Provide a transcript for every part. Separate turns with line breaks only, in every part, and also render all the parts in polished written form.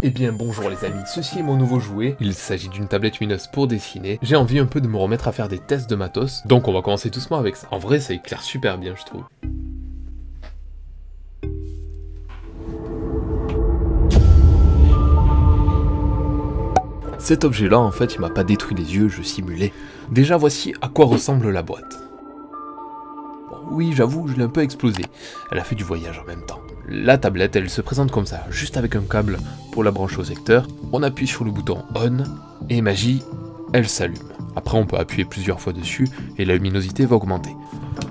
Eh bien bonjour les amis, ceci est mon nouveau jouet, il s'agit d'une tablette lumineuse pour dessiner. J'ai envie un peu de me remettre à faire des tests de matos, donc on va commencer doucement avec ça. En vrai ça éclaire super bien je trouve. Cet objet là en fait il m'a pas détruit les yeux, je simulais. Déjà voici à quoi ressemble la boîte. Oui, j'avoue, je l'ai un peu explosé. Elle a fait du voyage en même temps. La tablette, elle se présente comme ça, juste avec un câble pour la brancher au secteur. On appuie sur le bouton ON, et magie, elle s'allume. Après, on peut appuyer plusieurs fois dessus, et la luminosité va augmenter.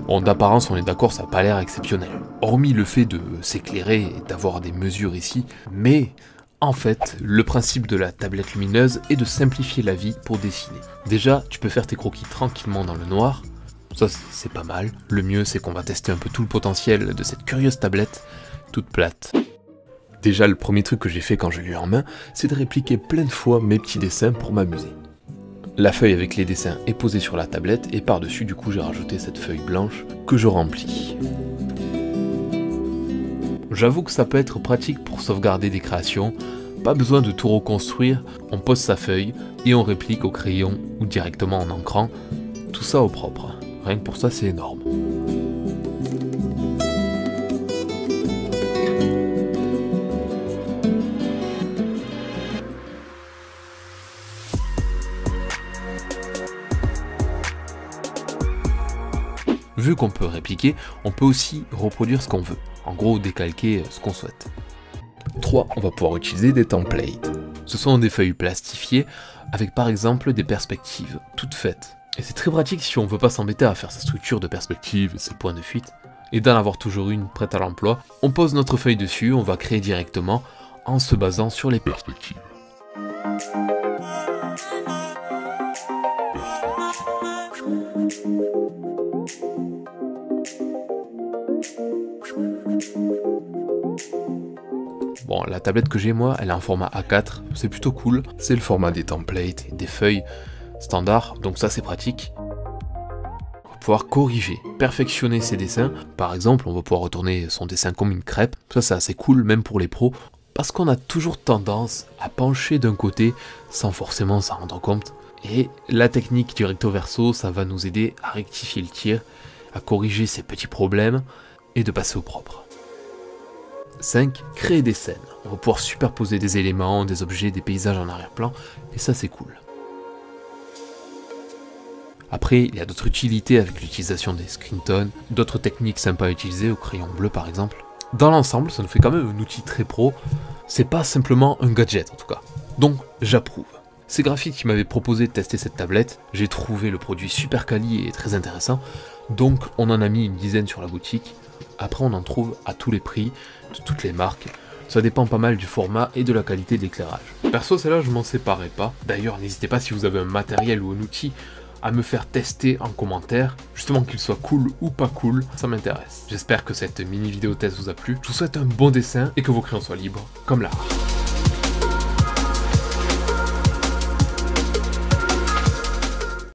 Bon, d'apparence, on est d'accord, ça n'a pas l'air exceptionnel. Hormis le fait de s'éclairer et d'avoir des mesures ici, mais... En fait, le principe de la tablette lumineuse est de simplifier la vie pour dessiner. Déjà, tu peux faire tes croquis tranquillement dans le noir. Ça, c'est pas mal. Le mieux, c'est qu'on va tester un peu tout le potentiel de cette curieuse tablette, toute plate. Déjà, le premier truc que j'ai fait quand je l'ai eu en main, c'est de répliquer plein de fois mes petits dessins pour m'amuser. La feuille avec les dessins est posée sur la tablette, et par-dessus, du coup, j'ai rajouté cette feuille blanche que je remplis. J'avoue que ça peut être pratique pour sauvegarder des créations, pas besoin de tout reconstruire, on pose sa feuille, et on réplique au crayon ou directement en encrant, tout ça au propre. Rien que pour ça, c'est énorme. Vu qu'on peut répliquer, on peut aussi reproduire ce qu'on veut. En gros, décalquer ce qu'on souhaite. 3. On va pouvoir utiliser des templates. Ce sont des feuilles plastifiées avec par exemple des perspectives toutes faites. Et c'est très pratique si on veut pas s'embêter à faire sa structure de perspective et ses points de fuite, et d'en avoir toujours une prête à l'emploi. On pose notre feuille dessus, on va créer directement en se basant sur les perspectives. Bon, la tablette que j'ai moi, elle est en format A4, c'est plutôt cool. C'est le format des templates et des feuilles standard, donc ça c'est pratique. On va pouvoir corriger, perfectionner ses dessins. Par exemple, on va pouvoir retourner son dessin comme une crêpe. Ça c'est assez cool, même pour les pros, parce qu'on a toujours tendance à pencher d'un côté sans forcément s'en rendre compte. Et la technique du recto verso, ça va nous aider à rectifier le tir, à corriger ces petits problèmes et de passer au propre. 5. Créer des scènes. On va pouvoir superposer des éléments, des objets, des paysages en arrière-plan, et ça c'est cool. Après, il y a d'autres utilités avec l'utilisation des screen tones, d'autres techniques sympas à utiliser, au crayon bleu par exemple. Dans l'ensemble, ça nous fait quand même un outil très pro, c'est pas simplement un gadget en tout cas. Donc, j'approuve. C'est Graphique qui m'avait proposé de tester cette tablette, j'ai trouvé le produit super quali et très intéressant, donc on en a mis une dizaine sur la boutique. Après on en trouve à tous les prix, de toutes les marques, ça dépend pas mal du format et de la qualité de l'éclairage. Perso celle-là je m'en séparais pas, d'ailleurs n'hésitez pas si vous avez un matériel ou un outil à me faire tester en commentaire, justement qu'il soit cool ou pas cool, ça m'intéresse. J'espère que cette mini vidéo test vous a plu, je vous souhaite un bon dessin et que vos crayons soient libres comme l'art.